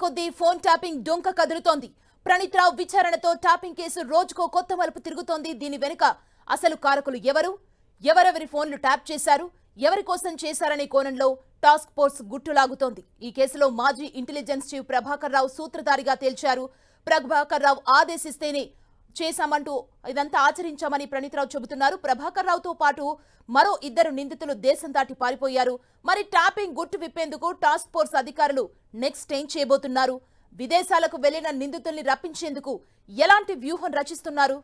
కొద్దీ phone tapping డొంక కదులుతోంది. ప్రణీత్ రావు విచారణతో ట్యాపింగ్ కేసు రోజుకో కొత్త మలుపు తిరుగుతోంది. దీని వెనుక అసలు కారకులు ఎవరు, ఎవరెవరి ఫోన్లు ట్యాప్ చేశారు, ఎవరి కోసం చేశారనే కోణంలో టాస్క్ ఫోర్స్ గుట్టులాగుతోంది. ఈ కేసులో మాజీ ఇంటెలిజెన్స్ చీఫ్ ప్రభాకర్ రావు సూత్రధారిగా తేల్చారు. ప్రభాకర్ రావు ఆదేశిస్తేనే చేశామంటూ ఇదంతా ఆచరించామని ప్రణీత్ రావు చెబుతున్నారు. ప్రభాకర్ రావుతో పాటు మరో ఇద్దరు నిందితులు దేశం దాటి పారిపోయారు. మరి ట్యాపింగ్ గుట్టు విప్పేందుకు టాస్క్ ఫోర్స్ అధికారులు నెక్స్ట్ ఏం చేయబోతున్నారు? విదేశాలకు వెళ్లిన నిందితుల్ని రప్పించేందుకు ఎలాంటి వ్యూహం రచిస్తున్నారు?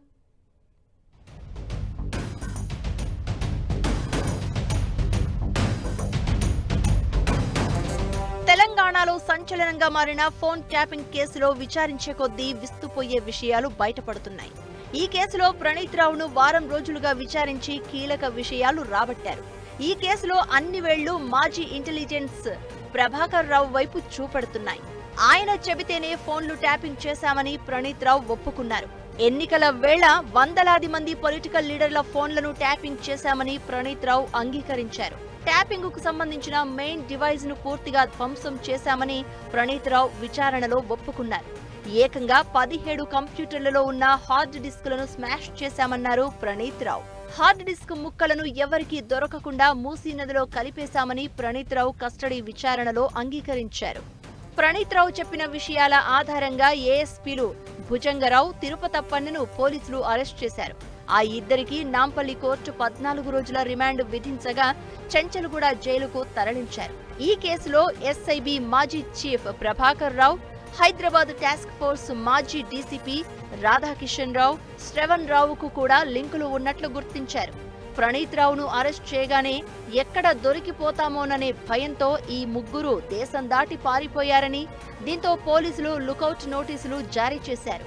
తెలంగాణలో సంచలనంగా మారిన ఫోన్ ట్యాపింగ్ కేసులో విచారించే కొద్దీ విస్తుపోయే విషయాలు బయటపడుతున్నాయి. ఈ కేసులో ప్రణీత్ రావును వారం రోజులుగా విచారించి కీలక విషయాలు రాబట్టారు. ఈ కేసులో అన్ని వేళ్లు మాజీ ఇంటెలిజెన్స్ ప్రభాకర్ రావు వైపు చూపెడుతున్నాయి. ఆయన చెబితేనే ఫోన్లు ట్యాపింగ్ చేశామని ప్రణీత్ రావు ఒప్పుకున్నారు. ఎన్నికల వేళ వందలాది మంది పొలిటికల్ లీడర్ల ఫోన్లను ట్యాపింగ్ చేశామని ప్రణీత్ రావు అంగీకరించారు. ట్యాపింగ్ కు సంబంధించిన మెయిన్ డివైస్ ను పూర్తిగా ధ్వంసం చేశామని ప్రణీత్ రావు విచారణలో ఒప్పుకున్నారు. ఏకంగా 17 కంప్యూటర్లలో ఉన్న హార్డ్ డిస్కులను స్మాష్ చేశామన్నారు ప్రణీత్ రావు. హార్డ్ డిస్క్ ముక్కలను ఎవరికీ దొరకకుండా మూసీ నదిలో కలిపేశామని ప్రణీత్ రావు కస్టడీ విచారణలో అంగీకరించారు. ప్రణీత్ రావు చెప్పిన విషయాల ఆధారంగా ఏఎస్పీలు భుజంగరావు, తిరుపతప్పన్నను పోలీసులు అరెస్ట్ చేశారు. ఆ ఇద్దరికి నాంపల్లి కోర్టు 14 రోజుల రిమాండ్ విధించగా చెంచల్గూడ జైలుకు తరలించారు. ఈ కేసులో ఎస్ఐబి మాజీ chief Prabhakar Rao, Hyderabad task force మాజీ డీసీపీ రాధాకిషన్ రావు, శ్రవణ్ రావుకు కూడా లింకులు ఉన్నట్లు గుర్తించారు. ప్రణీత్ రావును అరెస్ట్ చేయగానే ఎక్కడ దొరికిపోతామోననే భయంతో ఈ ముగ్గురు దేశం దాటి పారిపోయారని, దీంతో పోలీసులు లుకౌట్ నోటీసులు జారీ చేశారు.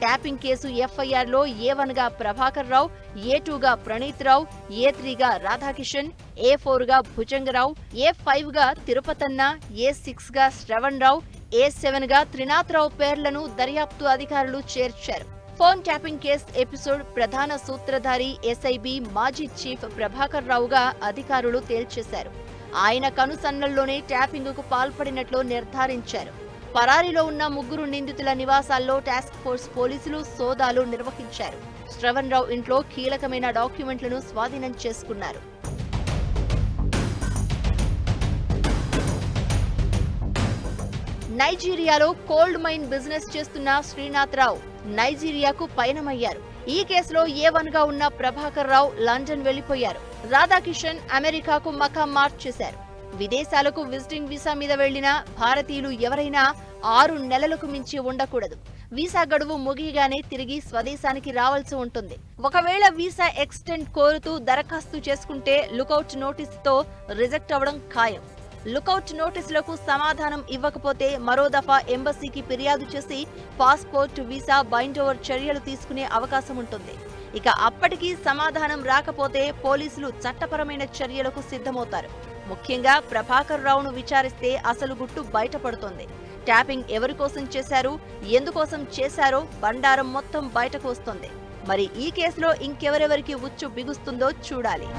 ట్యాపింగ్ కేసు ఎఫ్ఐఆర్లో ఏ1గా ప్రభాకర్ రావు, ఏ2గా ప్రణీత్ రావు, ఏ3గా రాధాకిషన్, ఏ4గా భుజంగరావు, ఏ5గా తిరుపతన్న, ఏ6గా శ్రవణ్ రావు, ఏ7గా త్రినాథ్ రావు పేర్లను దర్యాప్తు అధికారులు చేర్చారు. ఫోన్ ట్యాపింగ్ కేసు ఎపిసోడ్ ప్రధాన సూత్రధారి ఎస్ఐబి మాజీ చీఫ్ ప్రభాకర్ రావుగా అధికారులు తేల్చేశారు. ఆయన కనుసన్నల్లోనే ట్యాపింగ్ కు పాల్పడినట్లు నిర్ధారించారు. పరారీలో ఉన్న ముగ్గురు నిందితుల నివాసాల్లో టాస్క్ ఫోర్స్ పోలీసులు సోదాలు నిర్వహించారు. శ్రవణ్ రావు ఇంట్లో కీలకమైన డాక్యుమెంట్లను స్వాధీనం చేసుకున్నారు. నైజీరియాలో కోల్డ్ మైన్ బిజినెస్ చేస్తున్న శ్రీనాథ్ రావు నైజీరియాకు పయనమయ్యారు. ఈ కేసులో ఏ1గా ఉన్న ప్రభాకర్ రావు లండన్ వెళ్లిపోయారు. రాధాకిషన్ అమెరికాకు మకాం మార్చేశారు. విదేశాలకు విజిటింగ్ వీసా మీద వెళ్లిన భారతీయులు ఎవరైనా 6 నెలలకు మించి ఉండకూడదు. వీసా గడువు ముగియగానే తిరిగి స్వదేశానికి రావాల్సి ఉంటుంది. ఒకవేళ వీసా ఎక్స్టెండ్ కోరుతూ దరఖాస్తు చేసుకుంటే లుకౌట్ నోటీసుతో రిజెక్ట్ అవ్వడం ఖాయం. లుకౌట్ నోటీసులకు సమాధానం ఇవ్వకపోతే మరో దఫా ఎంబసీకి ఫిర్యాదు చేసి పాస్పోర్ట్, వీసా బైండ్ ఓవర్ చర్యలు తీసుకునే అవకాశం ఉంటుంది. ఇక అప్పటికీ సమాధానం రాకపోతే పోలీసులు చట్టపరమైన చర్యలకు సిద్ధమవుతారు. ముఖ్యంగా ప్రభాకర్ రావును విచారిస్తే అసలు గుట్టు బయటపడుతోంది. ట్యాపింగ్ ఎవరి కోసం చేశారు, ఎందుకోసం చేశారో బండారం మొత్తం బయటకు వస్తోంది. మరి ఈ కేసులో ఇంకెవరెవరికి ఉచ్చు బిగుస్తుందో చూడాలి.